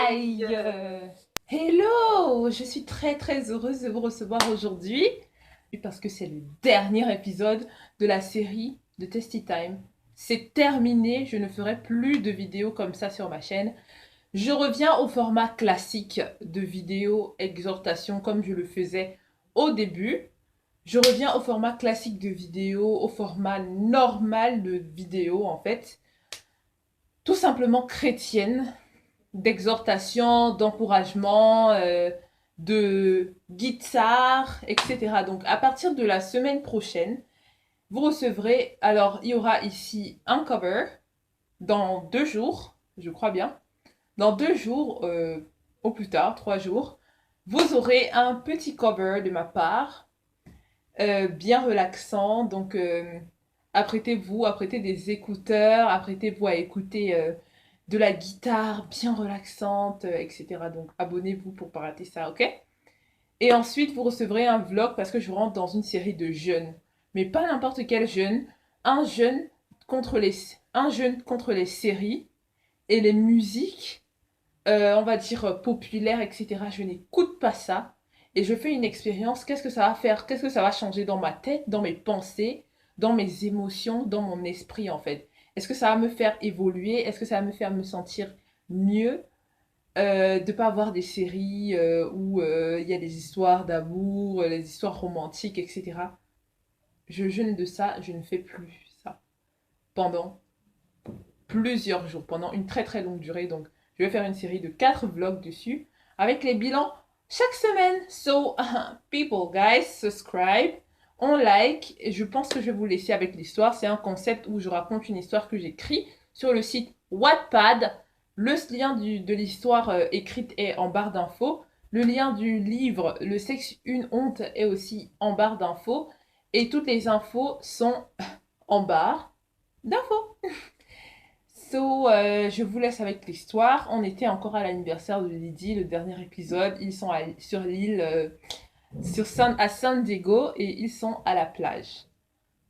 Aïe! Hello! Je suis très heureuse de vous recevoir aujourd'hui parce que c'est le dernier épisode de la série de Testy Time. C'est terminé, je ne ferai plus de vidéos comme ça sur ma chaîne. Je reviens au format classique de vidéo exhortation comme je le faisais au début. Je reviens au format classique de vidéo, au format normal de vidéo en fait. Tout simplement chrétienne, d'exhortation, d'encouragement, de guitare, etc. Donc à partir de la semaine prochaine, vous recevrez, alors il y aura ici un cover dans 2 jours, je crois bien. Dans 2 jours, au plus tard, 3 jours, vous aurez un petit cover de ma part, bien relaxant. Donc apprêtez-vous, apprêtez des écouteurs, apprêtez-vous à écouter de la guitare bien relaxante, etc. Donc abonnez-vous pour pas rater ça, ok? Et ensuite, vous recevrez un vlog parce que je rentre dans une série de jeûnes. Mais pas n'importe quel jeûne. Un jeûne contre les, un jeûne contre les séries et les musiques, on va dire populaires, etc. Je n'écoute pas ça. Et je fais une expérience. Qu'est-ce que ça va faire? Qu'est-ce que ça va changer dans ma tête, dans mes pensées, dans mes émotions, dans mon esprit, en fait? Est-ce que ça va me faire évoluer? Est-ce que ça va me faire me sentir mieux de pas avoir des séries où il y a des histoires d'amour, les histoires romantiques, etc. Je jeûne de ça, je ne fais plus ça pendant plusieurs jours, pendant une très longue durée. Donc, je vais faire une série de 4 vlogs dessus avec les bilans chaque semaine. So, people, guys, subscribe, on like. Et je pense que je vais vous laisser avec l'histoire. C'est un concept où je raconte une histoire que j'écris sur le site Wattpad. Le lien de l'histoire écrite est en barre d'infos. Le lien du livre Le sexe, une honte est aussi en barre d'infos. Et toutes les infos sont en barre d'infos. So, je vous laisse avec l'histoire. On était encore à l'anniversaire de Lydie, le dernier épisode. Ils sont sur l'île, à San Diego, et ils sont à la plage.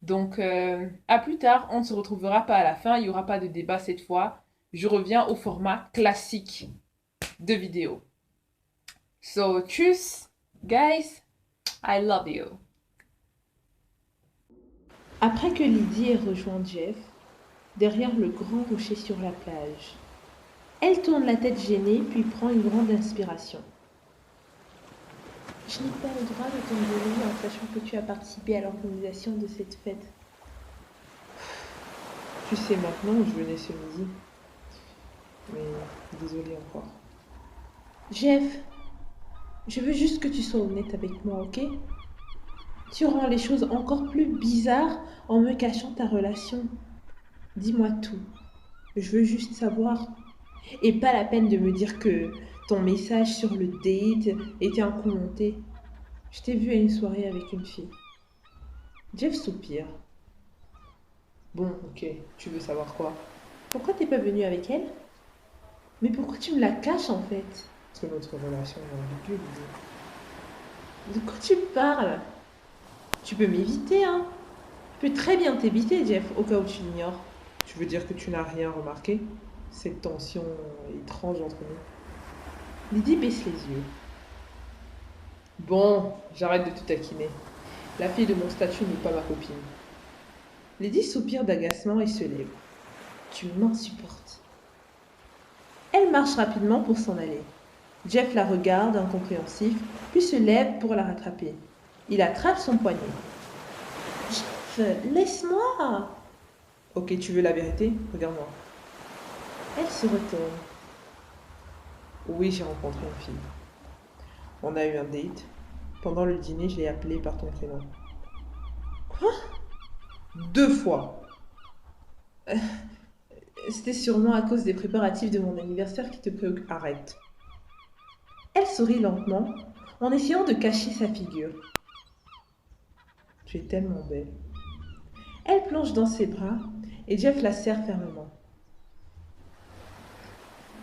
Donc, à plus tard. On ne se retrouvera pas à la fin. Il n'y aura pas de débat cette fois. Je reviens au format classique de vidéo. So, tchuss, guys. I love you. Après que Lydie ait rejoint Jeff, derrière le grand rocher sur la plage, elle tourne la tête gênée puis prend une grande inspiration. Je n'ai pas le droit de t'engueuler en sachant que tu as participé à l'organisation de cette fête. Tu sais maintenant où je venais ce midi. Mais désolé encore. Jeff, je veux juste que tu sois honnête avec moi, ok? Tu rends les choses encore plus bizarres en me cachant ta relation. Dis-moi tout. Je veux juste savoir. Et pas la peine de me dire que ton message sur le date était un coup monté. Je t'ai vu à une soirée avec une fille. Jeff soupire. Bon, ok, tu veux savoir quoi? Pourquoi t'es pas venu avec elle? Mais pourquoi tu me la caches en fait? Parce que notre relation est ambiguë, De quoi tu parles? Tu peux m'éviter, hein? Je peux très bien t'éviter, Jeff, au cas où tu l'ignores. Tu veux dire que tu n'as rien remarqué? Cette tension étrange entre nous. Lydie baisse les yeux. Bon, j'arrête de te taquiner. La fille de mon statut n'est pas ma copine. Lydie soupire d'agacement et se lève. Tu m'insupportes. Elle marche rapidement pour s'en aller. Jeff la regarde, incompréhensif, puis se lève pour la rattraper. Il attrape son poignet. Jeff, laisse-moi! Ok, tu veux la vérité? Regarde-moi. Elle se retourne. Oui, j'ai rencontré une fille. On a eu un date. Pendant le dîner, je l'ai appelée par ton prénom. Quoi? 2 fois. C'était sûrement à cause des préparatifs de mon anniversaire qui te préoccupent. Arrête. Elle sourit lentement, en essayant de cacher sa figure. Tu es tellement belle. Elle plonge dans ses bras et Jeff la serre fermement.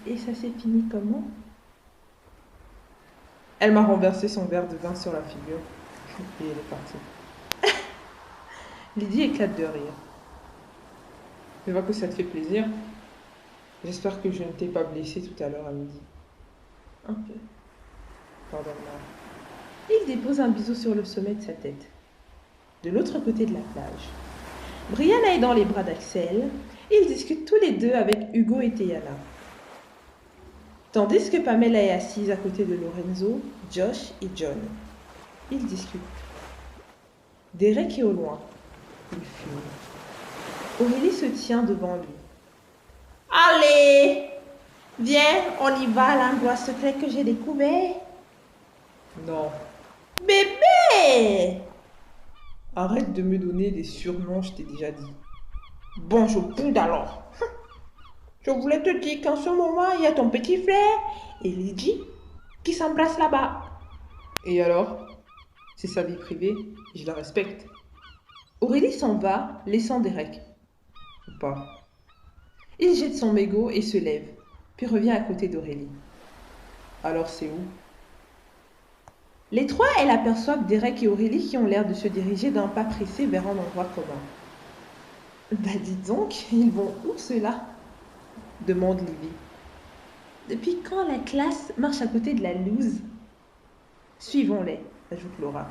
Et ça s'est fini comment? Elle m'a renversé son verre de vin sur la figure. Et elle est partie. Lydie éclate de rire. Je vois que ça te fait plaisir. J'espère que je ne t'ai pas blessé tout à l'heure à midi. Un peu. Pardonne-moi. Il dépose un bisou sur le sommet de sa tête. De l'autre côté de la plage, Brianna est dans les bras d'Axel. Ils discutent tous les deux avec Hugo et Teyana. Tandis que Pamela est assise à côté de Lorenzo, Josh et John. Ils discutent. Derek est au loin. Il fume. Aurélie se tient devant lui. Allez, viens, on y va à l'endroit secret que j'ai découvert. Non. Bébé! Arrête de me donner des surnoms, je t'ai déjà dit. Bon, je boude alors. Je voulais te dire qu'en ce moment, il y a ton petit frère et Lydie qui s'embrassent là-bas. Et alors? C'est sa vie privée, je la respecte. Aurélie s'en va, laissant Derek. Ou pas. Il jette son mégot et se lève, puis revient à côté d'Aurélie. Alors c'est où? Les trois, elles aperçoivent Derek et Aurélie qui ont l'air de se diriger d'un pas pressé vers un endroit commun. Bah dites donc, ils vont où ceux-là? Demande Lily. Depuis quand la classe marche à côté de la loose? Suivons-les, ajoute Laura.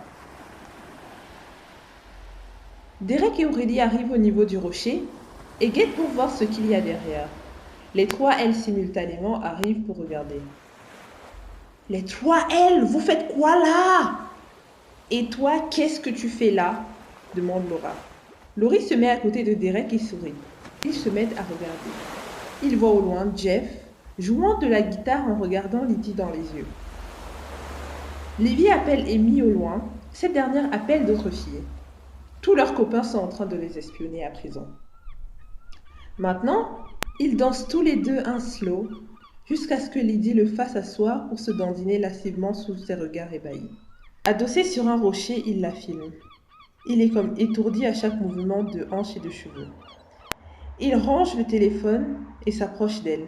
Derek et Aurélie arrivent au niveau du rocher et guettent pour voir ce qu'il y a derrière. Les trois, elles, simultanément, arrivent pour regarder. Les trois, elles, vous faites quoi là? Et toi, qu'est-ce que tu fais là? Demande Laura. Laurie se met à côté de Derek et sourit. Ils se mettent à regarder. Ils voient au loin Jeff jouant de la guitare en regardant Lydie dans les yeux. Livy appelle Amy au loin. Cette dernière appelle d'autres filles. Tous leurs copains sont en train de les espionner à présent. Maintenant, ils dansent tous les deux un slow jusqu'à ce que Lydie le fasse asseoir pour se dandiner lascivement sous ses regards ébahis. Adossé sur un rocher, il la filme. Il est comme étourdi à chaque mouvement de hanches et de cheveux. Il range le téléphone et s'approche d'elle.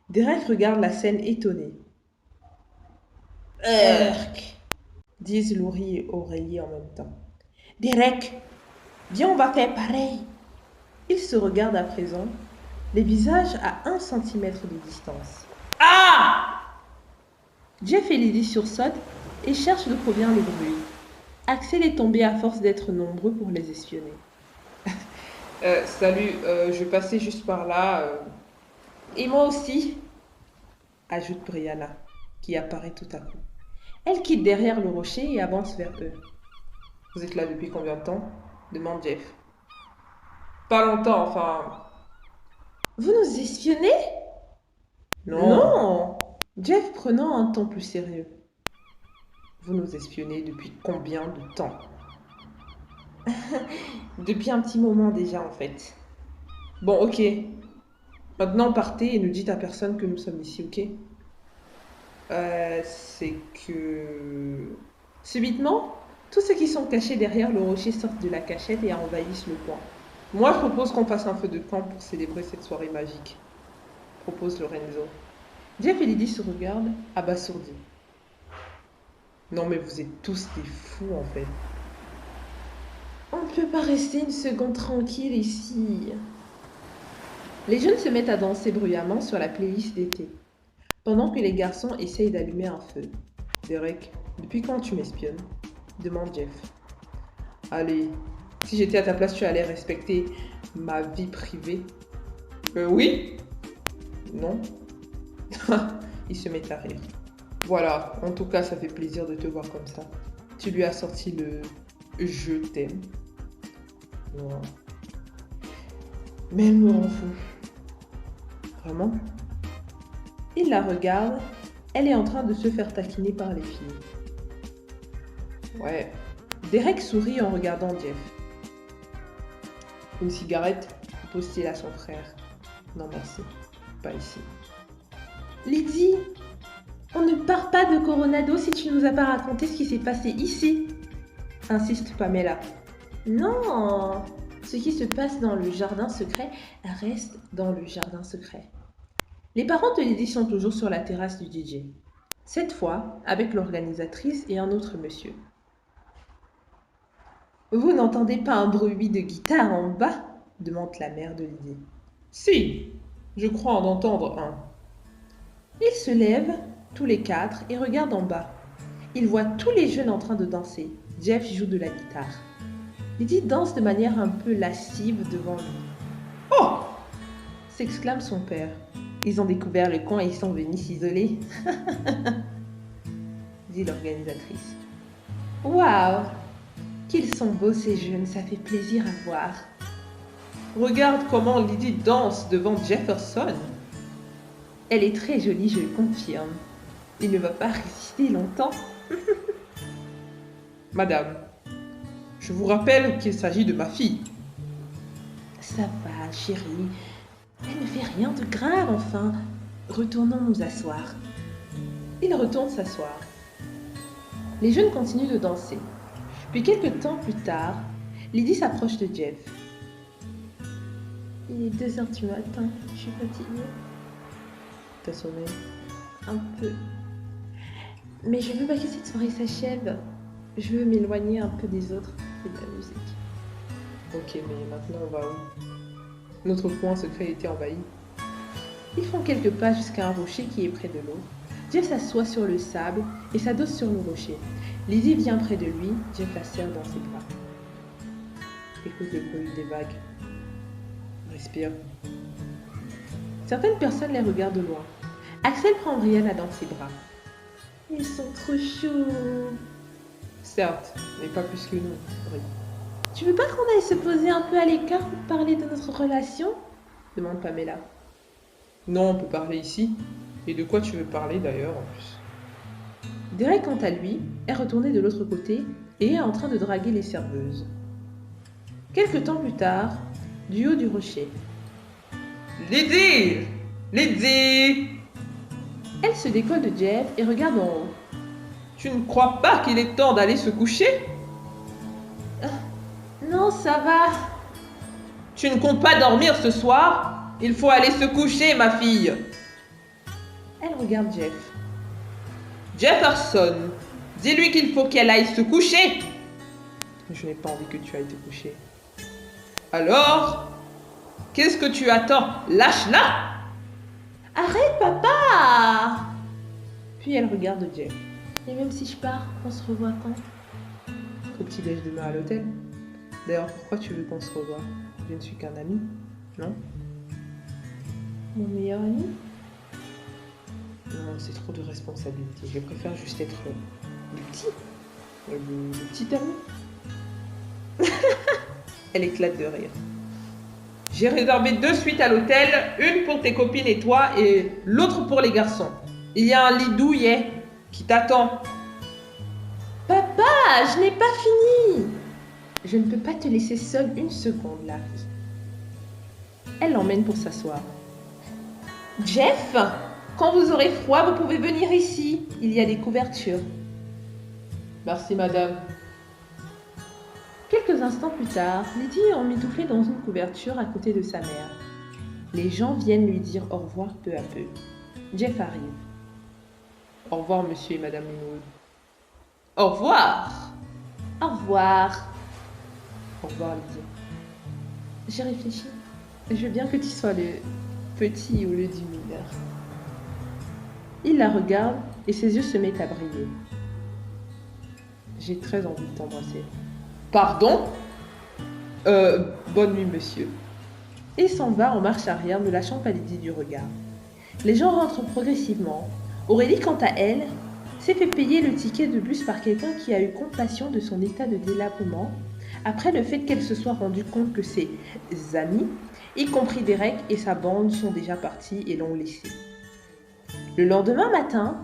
Derek regarde la scène étonné. Urk, disent Laurie et Aurélie en même temps. Derek, viens, on va faire pareil. Ils se regardent à présent, les visages à 1 centimètre de distance. Ah! Jeff et Lydie sursautent et cherchent d'où provient le bruit. Axel est tombé à force d'être nombreux pour les espionner. Salut, je passais juste par là. Et moi aussi, ajoute Brianna, qui apparaît tout à coup. Elle quitte derrière le rocher et avance vers eux. Vous êtes là depuis combien de temps? Demande Jeff. Pas longtemps, enfin. Vous nous espionnez? Non. Jeff prenant un ton plus sérieux. Vous nous espionnez depuis combien de temps? Depuis un petit moment déjà en fait. Bon, ok. Maintenant, partez et ne dites à personne que nous sommes ici, ok? C'est que... Subitement, tous ceux qui sont cachés derrière le rocher sortent de la cachette et envahissent le coin. Moi, je propose qu'on fasse un feu de camp pour célébrer cette soirée magique. Propose Lorenzo. Jeff et Lydie se regardent, abasourdis. Non, mais vous êtes tous des fous, en fait. On ne peut pas rester une seconde tranquille ici. Les jeunes se mettent à danser bruyamment sur la playlist d'été, pendant que les garçons essayent d'allumer un feu. Derek, depuis quand tu m'espionnes? Demande Jeff. Allez, si j'étais à ta place, tu allais respecter ma vie privée. Oui? Non? Il se met à rire. Voilà, en tout cas, ça fait plaisir de te voir comme ça. Tu lui as sorti le « je t'aime ». Non. Mais elle me rend fou. Vraiment? Il la regarde, elle est en train de se faire taquiner par les filles. Ouais. Derek sourit en regardant Jeff. Une cigarette? Pose-t-il à son frère. Non merci, pas ici. Lydie, on ne part pas de Coronado si tu ne nous as pas raconté ce qui s'est passé ici, insiste Pamela. Non, ce qui se passe dans le jardin secret reste dans le jardin secret. Les parents de Lydie sont toujours sur la terrasse du DJ. Cette fois, avec l'organisatrice et un autre monsieur. Vous n'entendez pas un bruit de guitare en bas? Demande la mère de Lydie. Si, je crois en entendre un. Il se lève tous les quatre, et regardent en bas. Ils voient tous les jeunes en train de danser. Jeff joue de la guitare. Lydie danse de manière un peu lascive devant lui. Oh! S'exclame son père. Ils ont découvert le coin et ils sont venus s'isoler. Dit l'organisatrice. Waouh! Qu'ils sont beaux ces jeunes, ça fait plaisir à voir. Regarde comment Lydie danse devant Jefferson. Elle est très jolie, je le confirme. Il ne va pas résister longtemps. Madame, je vous rappelle qu'il s'agit de ma fille. Ça va, chérie. Elle ne fait rien de grave, enfin. Retournons nous asseoir. Il retourne s'asseoir. Les jeunes continuent de danser. Puis quelques temps plus tard, Lydie s'approche de Jeff. Il est 2h du matin, je suis fatiguée. T'as sommeil? Un peu. Mais je veux pas que cette soirée s'achève. Je veux m'éloigner un peu des autres et de la musique. Ok, mais maintenant on va où? Notre coin secret était envahi. Ils font quelques pas jusqu'à un rocher qui est près de l'eau. Jeff s'assoit sur le sable et s'adosse sur le rocher. Lydie vient près de lui, Jeff la serre dans ses bras. Écoute le bruit des vagues. Respire. Certaines personnes les regardent de loin. Axel prend Brianna dans ses bras. Ils sont trop choux. Certes, mais pas plus que nous. Bri. Tu veux pas qu'on aille se poser un peu à l'écart pour parler de notre relation? Demande Pamela. Non, on peut parler ici. Et de quoi tu veux parler d'ailleurs en plus? Derek, quant à lui, est retourné de l'autre côté et est en train de draguer les serveuses. Quelque temps plus tard, du haut du rocher, Lydie! Lydie! elle se décolle de Jeff et regarde en haut. Tu ne crois pas qu'il est temps d'aller se coucher? Non, ça va. Tu ne comptes pas dormir ce soir? Il faut aller se coucher, ma fille. Elle regarde Jeff. Jefferson, dis-lui qu'il faut qu'elle aille se coucher. Je n'ai pas envie que tu ailles te coucher. Alors, qu'est-ce que tu attends? Lâche-la! Arrête, papa! Puis elle regarde Jeff. Et même si je pars, on se revoit quand? Au petit-déj demain à l'hôtel. D'ailleurs, pourquoi tu veux qu'on se revoie? Je ne suis qu'un ami, non? Mon meilleur ami? Non, c'est trop de responsabilité. Je préfère juste être le petit. Le petit ami. Elle éclate de rire. J'ai réservé 2 suites à l'hôtel, une pour tes copines et toi, et l'autre pour les garçons. Il y a un lit douillet qui t'attend. Papa, je n'ai pas fini! Je ne peux pas te laisser seule une seconde, Larry. Elle l'emmène pour s'asseoir. Jeff, quand vous aurez froid, vous pouvez venir ici. Il y a des couvertures. Merci, madame. Quelques instants plus tard, Lydie est emmitouflée dans une couverture à côté de sa mère. Les gens viennent lui dire au revoir peu à peu. Jeff arrive. Au revoir, monsieur et madame Linwood. Au revoir. Au revoir. Au revoir, Lydie. J'ai réfléchi. Je veux bien que tu sois le petit au lieu du mineur. Il la regarde et ses yeux se mettent à briller. J'ai très envie de t'embrasser. Pardon? Bonne nuit, monsieur. Il s'en va en marche arrière, ne lâchant pas Lydie du regard. Les gens rentrent progressivement. Aurélie, quant à elle, s'est fait payer le ticket de bus par quelqu'un qui a eu compassion de son état de délabrement, après le fait qu'elle se soit rendue compte que ses amis, y compris Derek et sa bande, sont déjà partis et l'ont laissé. Le lendemain matin,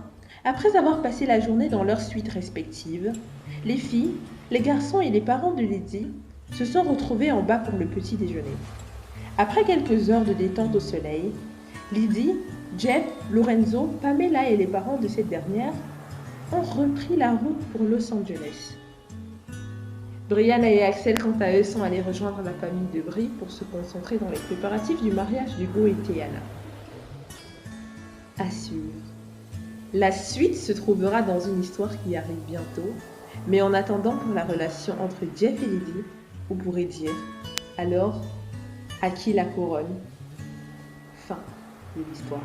après avoir passé la journée dans leurs suites respectives, les filles, les garçons et les parents de Lydie se sont retrouvés en bas pour le petit déjeuner. Après quelques heures de détente au soleil, Lydie, Jeff, Lorenzo, Pamela et les parents de cette dernière ont repris la route pour Los Angeles. Brianna et Axel, quant à eux, sont allés rejoindre la famille de Bri pour se concentrer dans les préparatifs du mariage d'Hugo et Théana. À suivre. La suite se trouvera dans une histoire qui arrive bientôt, mais en attendant, pour la relation entre Jeff et Lydie, on pourrait dire, alors, à qui la couronne? Fin de l'histoire.